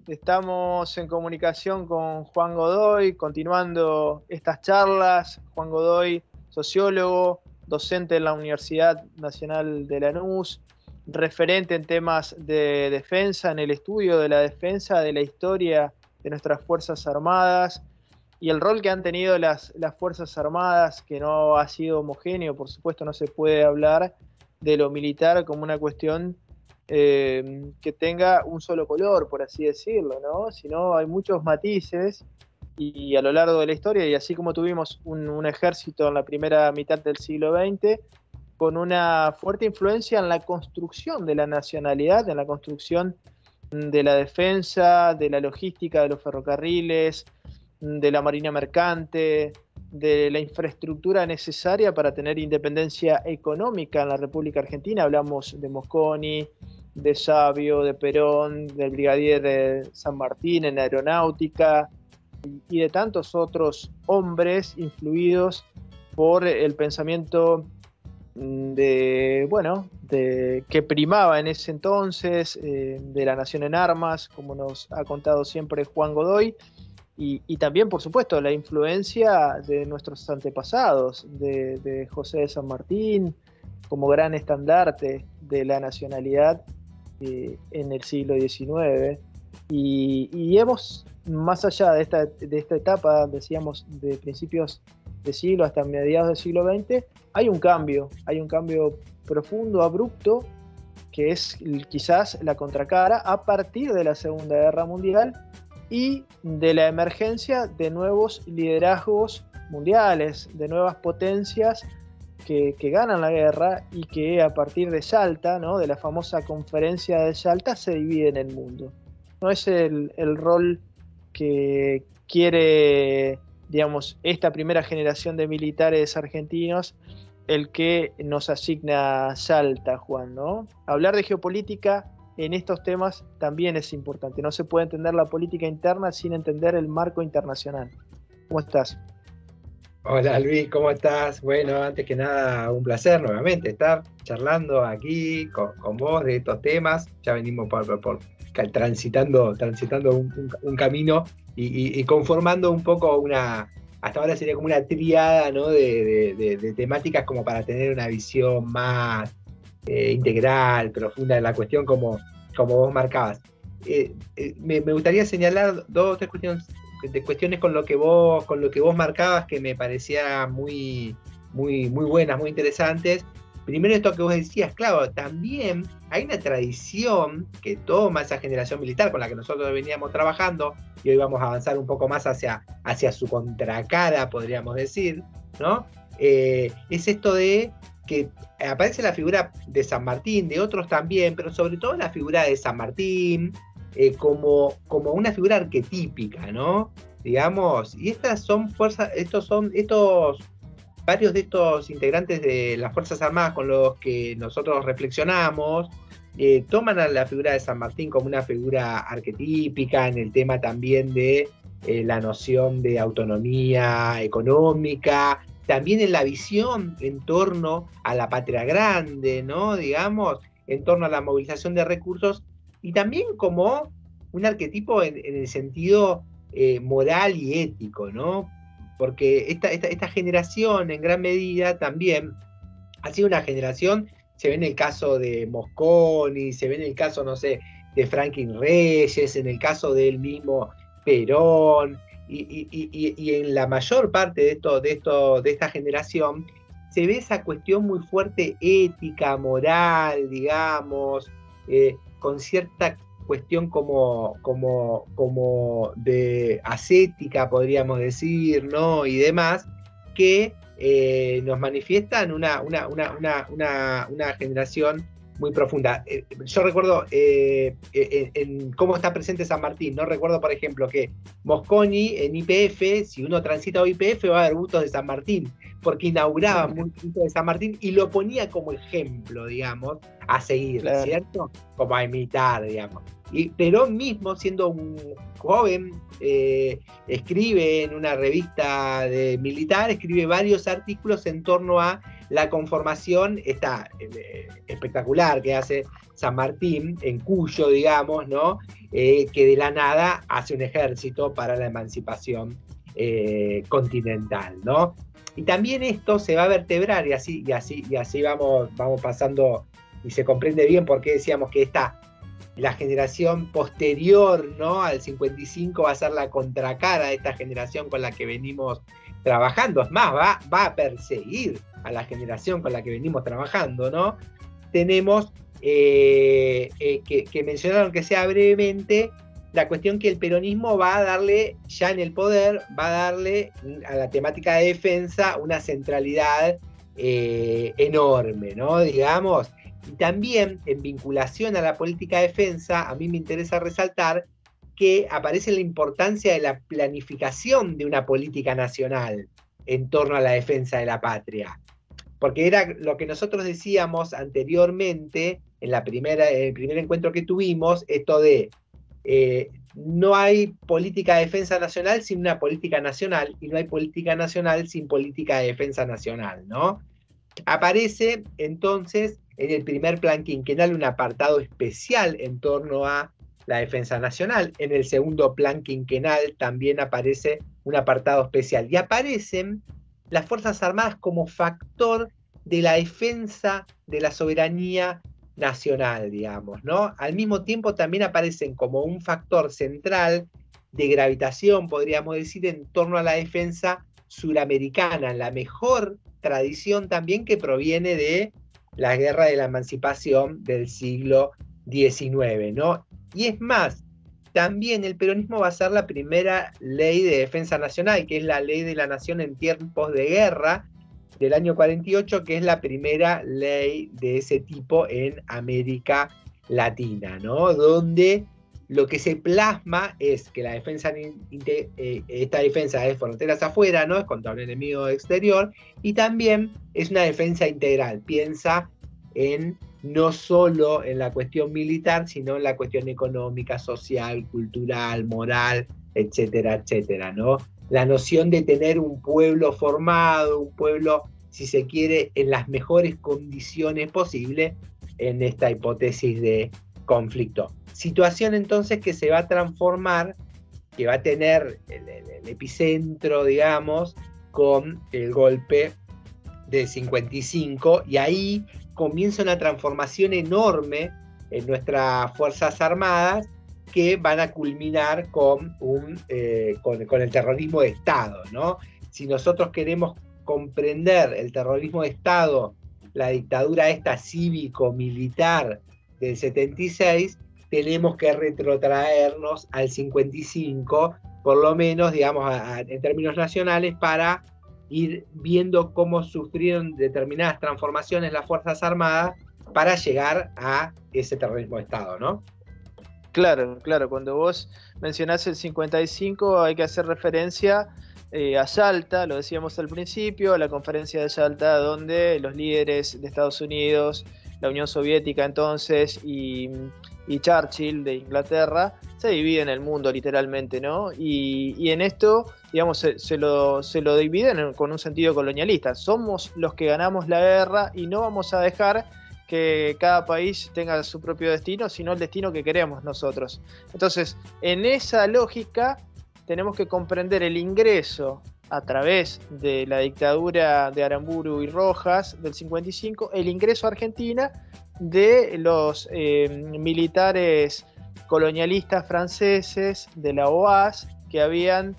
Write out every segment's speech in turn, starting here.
Estamos en comunicación con Juan Godoy, continuando estas charlas. Juan Godoy, sociólogo, docente en la Universidad Nacional de Lanús, referente en temas de defensa, en el estudio de la defensa, de la historia de nuestras Fuerzas Armadas y el rol que han tenido las Fuerzas Armadas, que no ha sido homogéneo. Por supuesto, no se puede hablar de lo militar como una cuestión que tenga un solo color, por así decirlo, ¿no? Sino hay muchos matices y a lo largo de la historia, y así como tuvimos un ejército en la primera mitad del siglo XX, con una fuerte influencia en la construcción de la nacionalidad, en la construcción de la defensa, de la logística de los ferrocarriles, de la marina mercante, de la infraestructura necesaria para tener independencia económica en la República Argentina. Hablamos de Mosconi, de Sabio, de Perón, del brigadier de San Martín en aeronáutica y de tantos otros hombres influidos por el pensamiento que primaba en ese entonces, de la nación en armas, como nos ha contado siempre Juan Godoy, y también, por supuesto, la influencia de nuestros antepasados, de José de San Martín, como gran estandarte de la nacionalidad en el siglo XIX. Y hemos, más allá de esta etapa, decíamos, de principios de siglo hasta mediados del siglo XX, hay un cambio profundo, abrupto, que es quizás la contracara a partir de la Segunda Guerra Mundial y de la emergencia de nuevos liderazgos mundiales, de nuevas potencias que ganan la guerra y que a partir de Yalta, ¿no?, de la famosa conferencia de Yalta, se dividen el mundo. No es el rol que quiere, digamos, esta primera generación de militares argentinos el que nos asigna Yalta, Juan, ¿no? Hablar de geopolítica en estos temas también es importante. No se puede entender la política interna sin entender el marco internacional. ¿Cómo estás? Hola Luis, ¿cómo estás? Bueno, antes que nada, un placer nuevamente estar charlando aquí con vos de estos temas. Ya venimos transitando un camino y conformando un poco hasta ahora sería como una tríada, ¿no?, de temáticas como para tener una visión más integral, profunda de la cuestión como vos marcabas. Me gustaría señalar dos o tres cuestiones con lo que vos marcabas que me parecían muy buenas, muy interesantes. Primero, esto que vos decías, claro, también hay una tradición que toma esa generación militar con la que nosotros veníamos trabajando, y hoy vamos a avanzar un poco más hacia su contracara, podríamos decir, ¿no? Es esto de que aparece la figura de San Martín, de otros también, pero sobre todo la figura de San Martín, como una figura arquetípica, ¿no? Digamos, y varios de estos integrantes de las Fuerzas Armadas con los que nosotros reflexionamos, toman a la figura de San Martín como una figura arquetípica en el tema también de la noción de autonomía económica, también en la visión en torno a la patria grande, ¿no? Digamos, en torno a la movilización de recursos, y también como un arquetipo en el sentido moral y ético, ¿no? Porque esta generación en gran medida también ha sido una generación, se ve en el caso de Mosconi, se ve en el caso, no sé, de Franklin Reyes, en el caso del mismo Perón, y en la mayor parte de esta generación se ve esa cuestión muy fuerte ética, moral, digamos, con cierta cuestión como de ascética, podríamos decir, ¿no? Y demás, que nos manifiestan una generación muy profunda. Yo recuerdo en cómo está presente San Martín, no recuerdo, por ejemplo, que Mosconi en YPF, si uno transita a YPF va a ver bustos de San Martín, porque inauguraba bustos de San Martín y lo ponía como ejemplo, digamos, a seguir, claro, ¿cierto? Como a imitar, digamos. Y Perón mismo, siendo un joven, escribe en una revista militar, escribe varios artículos en torno a la conformación está espectacular que hace San Martín en Cuyo, digamos, ¿no? Que de la nada hace un ejército para la emancipación continental, ¿no? Y también esto se va a vertebrar y así vamos pasando, y se comprende bien por qué decíamos que la generación posterior, ¿no?, al 55 va a ser la contracara de esta generación con la que venimos trabajando. Es más, va a perseguir a la generación con la que venimos trabajando, ¿no? Tenemos que mencionaron que sea brevemente la cuestión que el peronismo va a darle, ya en el poder, va a darle a la temática de defensa una centralidad enorme, ¿no? Digamos. Y también, en vinculación a la política de defensa, a mí me interesa resaltar que aparece la importancia de la planificación de una política nacional en torno a la defensa de la patria. Porque era lo que nosotros decíamos anteriormente, en el primer encuentro que tuvimos, esto de no hay política de defensa nacional sin una política nacional, y no hay política nacional sin política de defensa nacional, ¿no? Aparece entonces en el primer plan quinquenal un apartado especial en torno a la defensa nacional. En el segundo plan quinquenal también aparece un apartado especial. Y aparecen las Fuerzas Armadas como factor de la defensa de la soberanía nacional, digamos, ¿no? Al mismo tiempo también aparecen como un factor central de gravitación, podríamos decir, en torno a la defensa suramericana, la mejor tradición también que proviene de la guerra de la emancipación del siglo XIX, ¿no? Y es más, también el peronismo va a ser la primera ley de defensa nacional, que es la Ley de la Nación en tiempos de guerra, del año 48, que es la primera ley de ese tipo en América Latina, ¿no? Donde lo que se plasma es que la defensa, esta defensa es fronteras afuera, ¿no? Es contra un enemigo exterior, y también es una defensa integral. Piensa no solo en la cuestión militar, sino en la cuestión económica, social, cultural, moral, etcétera, etcétera, ¿no? La noción de tener un pueblo formado, un pueblo, si se quiere, en las mejores condiciones posibles en esta hipótesis de conflicto. Situación entonces que se va a transformar, que va a tener el epicentro, digamos, con el golpe del 55, y ahí comienza una transformación enorme en nuestras Fuerzas Armadas, que van a culminar con el terrorismo de Estado, ¿no? Si nosotros queremos comprender el terrorismo de Estado, la dictadura esta cívico-militar del 76, tenemos que retrotraernos al 55, por lo menos, digamos, en términos nacionales, para ir viendo cómo sufrieron determinadas transformaciones las Fuerzas Armadas para llegar a ese terrorismo de Estado, ¿no? Claro, claro, cuando vos mencionás el 55 hay que hacer referencia a Yalta, lo decíamos al principio, a la conferencia de Yalta, donde los líderes de Estados Unidos, la Unión Soviética entonces y Churchill de Inglaterra se dividen el mundo literalmente, ¿no? Y en esto, digamos, se lo dividen con un sentido colonialista. Somos los que ganamos la guerra y no vamos a dejar que cada país tenga su propio destino, sino el destino que queremos nosotros. Entonces, en esa lógica, tenemos que comprender el ingreso a través de la dictadura de Aramburu y Rojas del 55, el ingreso a Argentina de los militares colonialistas franceses de la OAS que habían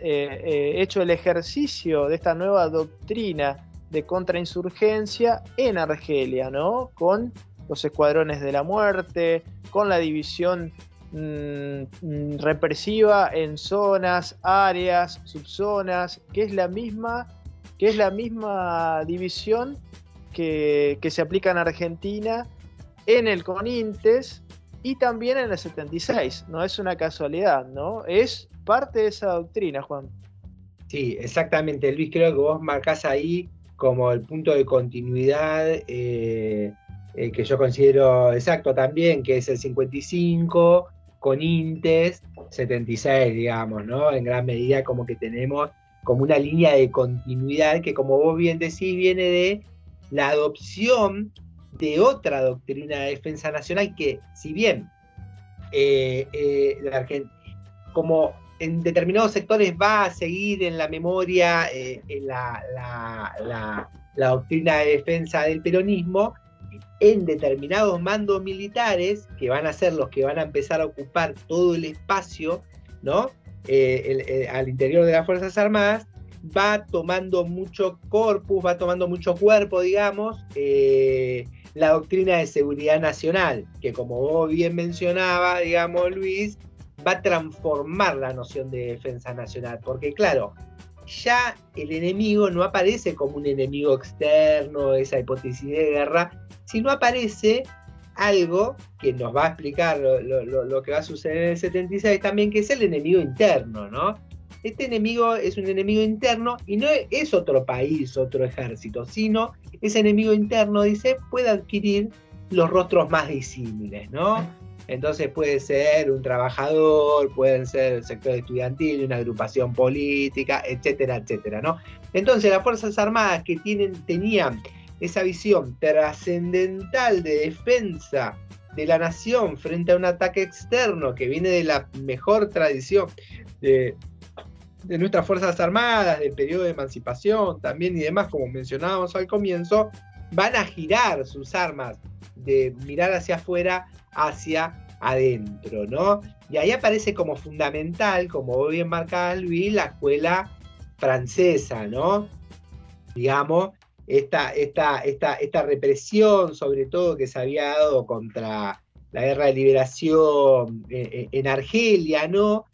hecho el ejercicio de esta nueva doctrina de contrainsurgencia en Argelia, ¿no? Con los escuadrones de la muerte, con la división represiva en zonas, áreas, subzonas, que es la misma división que se aplica en Argentina en el CONINTES y también en el 76. No es una casualidad, ¿no? Es parte de esa doctrina, Juan. Sí, exactamente, Luis, creo que vos marcás ahí como el punto de continuidad que yo considero exacto también, que es el 55, CONINTES, 76, digamos, ¿no? En gran medida como que tenemos como una línea de continuidad que, como vos bien decís, viene de la adopción de otra doctrina de defensa nacional que, si bien como en determinados sectores va a seguir en la memoria en la doctrina de defensa del peronismo, en determinados mandos militares, que van a ser los que van a empezar a ocupar todo el espacio, ¿no? Al interior de las Fuerzas Armadas, va tomando mucho corpus, va tomando mucho cuerpo, digamos, la doctrina de seguridad nacional, que como vos bien mencionaba, digamos, Luis, va a transformar la noción de defensa nacional, porque claro, ya el enemigo no aparece como un enemigo externo, esa hipótesis de guerra, sino aparece algo que nos va a explicar lo que va a suceder en el 76 también, que es el enemigo interno, ¿no? Este enemigo es un enemigo interno y no es otro país, otro ejército, sino ese enemigo interno, dice, puede adquirir los rostros más disímiles, ¿no? Entonces puede ser un trabajador, pueden ser el sector estudiantil, una agrupación política, etcétera, etcétera, ¿no? Entonces las Fuerzas Armadas que tenían esa visión trascendental de defensa de la nación frente a un ataque externo que viene de la mejor tradición de nuestras Fuerzas Armadas, del periodo de emancipación también y demás, como mencionábamos al comienzo, van a girar sus armas de mirar hacia afuera hacia adentro, ¿no? Y ahí aparece como fundamental, como vos bien marcabas, Luis, la escuela francesa, ¿no? Digamos, esta represión, sobre todo, que se había dado contra la guerra de liberación en Argelia, ¿no?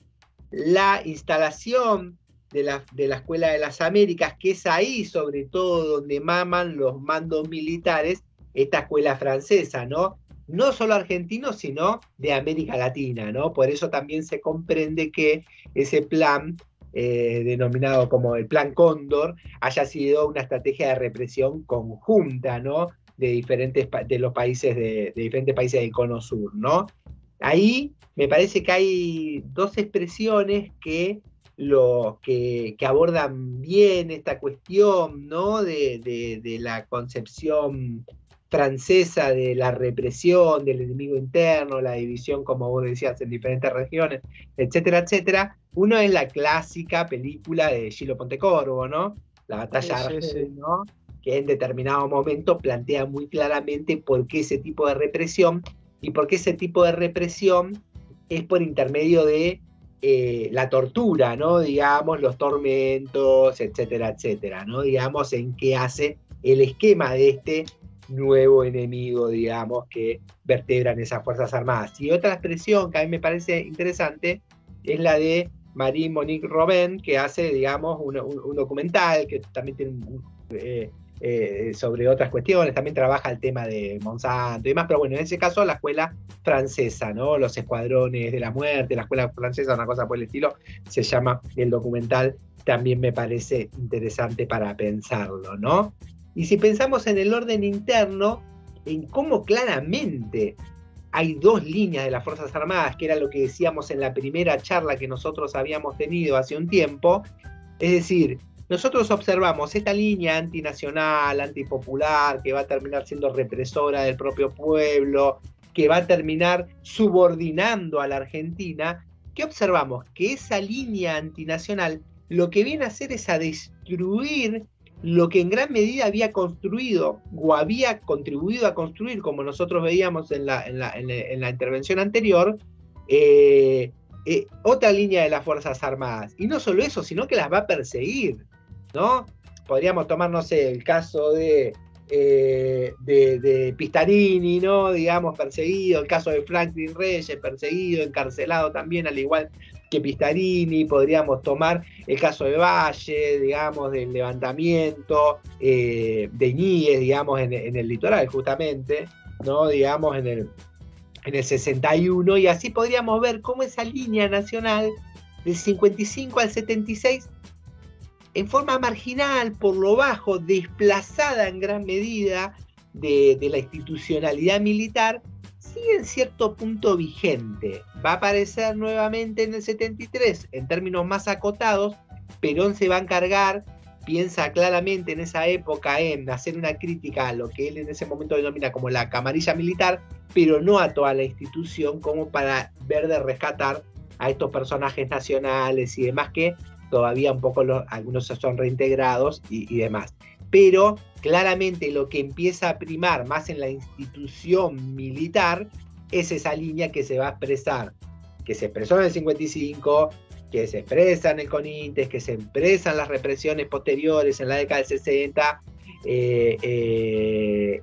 La instalación de la Escuela de las Américas, que es ahí, sobre todo, donde maman los mandos militares, esta escuela francesa, ¿no? No solo argentinos, sino de América Latina, ¿no? Por eso también se comprende que ese plan, denominado como el Plan Cóndor, haya sido una estrategia de represión conjunta, ¿no? De diferentes países del Cono Sur, ¿no? Ahí me parece que hay dos expresiones que abordan bien esta cuestión, ¿no? De la concepción francesa de la represión, del enemigo interno, la división, como vos decías, en diferentes regiones, etcétera, etcétera. Uno es la clásica película de Gillo Pontecorvo, ¿no? La batalla de Argel, ¿no? Que en determinado momento plantea muy claramente por qué ese tipo de represión, y por qué ese tipo de represión es por intermedio de la tortura, ¿no? Digamos, los tormentos, etcétera, etcétera, ¿no? Digamos, en qué hace el esquema de este nuevo enemigo, digamos, que vertebran esas Fuerzas Armadas. Y otra expresión que a mí me parece interesante es la de Marie-Monique Robin, que hace, digamos, un documental que también tiene sobre otras cuestiones, también trabaja el tema de Monsanto y demás, pero bueno, en ese caso la escuela francesa, ¿no? Los escuadrones de la muerte, la escuela francesa, una cosa por el estilo, se llama el documental, también me parece interesante para pensarlo, ¿no? Y si pensamos en el orden interno, en cómo claramente hay dos líneas de las Fuerzas Armadas, que era lo que decíamos en la primera charla que nosotros habíamos tenido hace un tiempo, es decir, nosotros observamos esta línea antinacional, antipopular, que va a terminar siendo represora del propio pueblo, que va a terminar subordinando a la Argentina. ¿Qué observamos? Que esa línea antinacional lo que viene a hacer es a destruir lo que en gran medida había construido o había contribuido a construir, como nosotros veíamos en la intervención anterior, otra línea de las Fuerzas Armadas. Y no solo eso, sino que las va a perseguir, ¿no? Podríamos tomar, no sé, el caso de Pistarini, ¿no? Digamos, perseguido, el caso de Franklin Reyes, perseguido, encarcelado también, al igual que Pistarini. Podríamos tomar el caso de Valle, digamos, del levantamiento de Iñiguez, digamos, en el litoral, justamente, ¿no? Digamos, en el 61, y así podríamos ver cómo esa línea nacional del 55 al 76, en forma marginal, por lo bajo, desplazada en gran medida de la institucionalidad militar, sigue en cierto punto vigente. Va a aparecer nuevamente en el 73, en términos más acotados, Perón se va a encargar, piensa claramente en esa época en hacer una crítica a lo que él en ese momento denomina como la camarilla militar, pero no a toda la institución, como para ver de rescatar a estos personajes nacionales y demás que todavía un poco algunos son reintegrados y demás. Pero claramente lo que empieza a primar más en la institución militar es esa línea que se va a expresar, que se expresó en el 55, que se expresa en el CONINTES, que se expresan las represiones posteriores en la década del 60,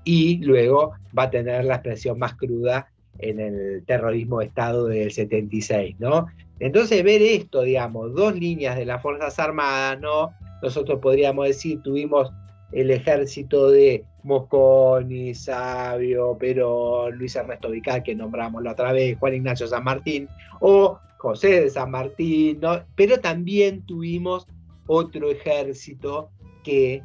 y luego va a tener la expresión más cruda en el terrorismo de Estado del 76, ¿no? Entonces ver esto, digamos, dos líneas de las Fuerzas Armadas, ¿no? Nosotros podríamos decir, tuvimos el ejército de Mosconi, Sabio, Perón, Luis Ernesto Vical, que nombramos la otra vez, Juan Ignacio San Martín, o José de San Martín, ¿no? Pero también tuvimos otro ejército que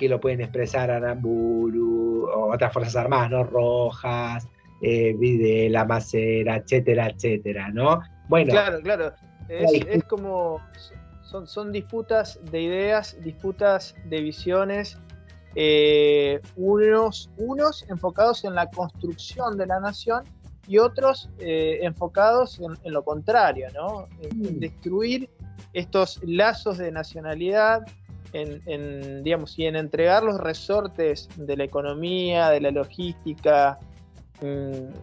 lo pueden expresar Aramburu, o otras Fuerzas Armadas, ¿no? Rojas, Videla, Macera, etcétera, etcétera, ¿no? Bueno, claro. Es como, son disputas de ideas, disputas de visiones, unos enfocados en la construcción de la nación y otros enfocados en lo contrario, ¿no? En destruir estos lazos de nacionalidad, digamos, y en entregar los resortes de la economía, de la logística,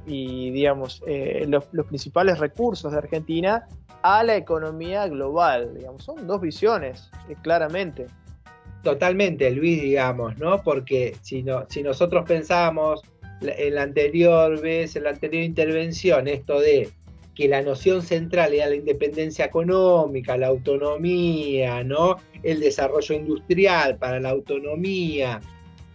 y digamos los principales recursos de Argentina a la economía global, digamos. Son dos visiones, claramente. Totalmente, Luis, digamos, ¿no? Porque si nosotros pensamos en la anterior intervención, esto de que la noción central era la independencia económica, la autonomía, ¿no? El desarrollo industrial para la autonomía,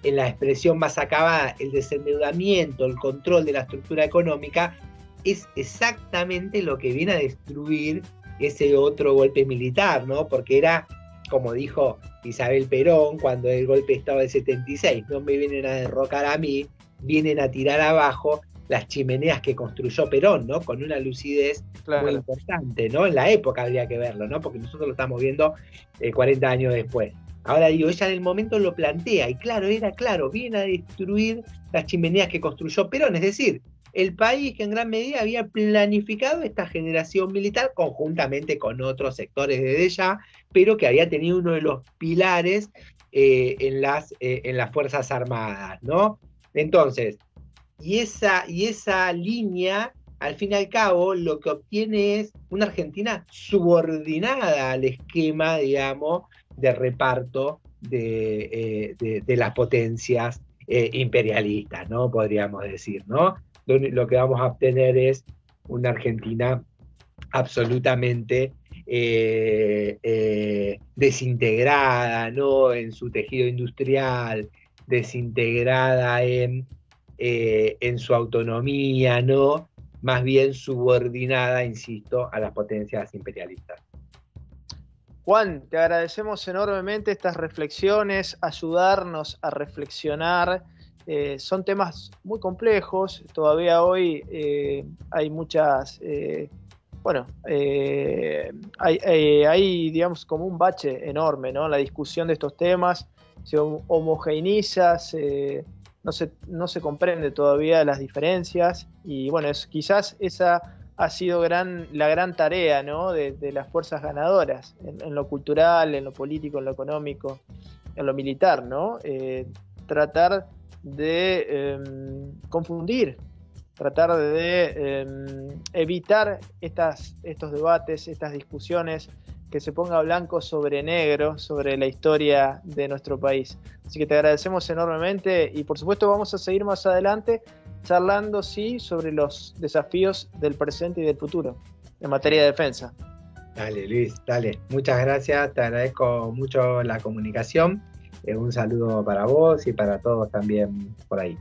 en la expresión más acabada, el desendeudamiento, el control de la estructura económica, es exactamente lo que viene a destruir ese otro golpe militar, ¿no? Porque era, como dijo Isabel Perón cuando el golpe de Estado del 76, no me vienen a derrocar a mí, vienen a tirar abajo las chimeneas que construyó Perón, ¿no? Con una lucidez muy importante, ¿no? En la época habría que verlo, ¿no? Porque nosotros lo estamos viendo 40 años después. Ahora digo, ella en el momento lo plantea, y claro, viene a destruir las chimeneas que construyó Perón, es decir, el país que en gran medida había planificado esta generación militar conjuntamente con otros sectores desde ya, pero que había tenido uno de los pilares en las Fuerzas Armadas, ¿no? Entonces, y esa línea, al fin y al cabo, lo que obtiene es una Argentina subordinada al esquema, digamos, de reparto de las potencias imperialistas, ¿no? Podríamos decir, ¿no? Lo que vamos a obtener es una Argentina absolutamente desintegrada, ¿no? En su tejido industrial, desintegrada en su autonomía, ¿no? Más bien subordinada, insisto, a las potencias imperialistas. Juan, te agradecemos enormemente estas reflexiones, ayudarnos a reflexionar. Son temas muy complejos, todavía hoy hay muchas, hay digamos como un bache enorme, ¿no? La discusión de estos temas se homogeneiza, no se comprende todavía las diferencias, y bueno, quizás esa ha sido la gran tarea, ¿no? de las fuerzas ganadoras, en lo cultural, en lo político, en lo económico, en lo militar, ¿no? Tratar de confundir, tratar de evitar estos debates, estas discusiones, que se ponga blanco sobre negro sobre la historia de nuestro país. Así que te agradecemos enormemente, y por supuesto vamos a seguir más adelante charlando, sí, sobre los desafíos del presente y del futuro en materia de defensa. Dale, Luis, dale. Muchas gracias, te agradezco mucho la comunicación. Un saludo para vos y para todos también por ahí.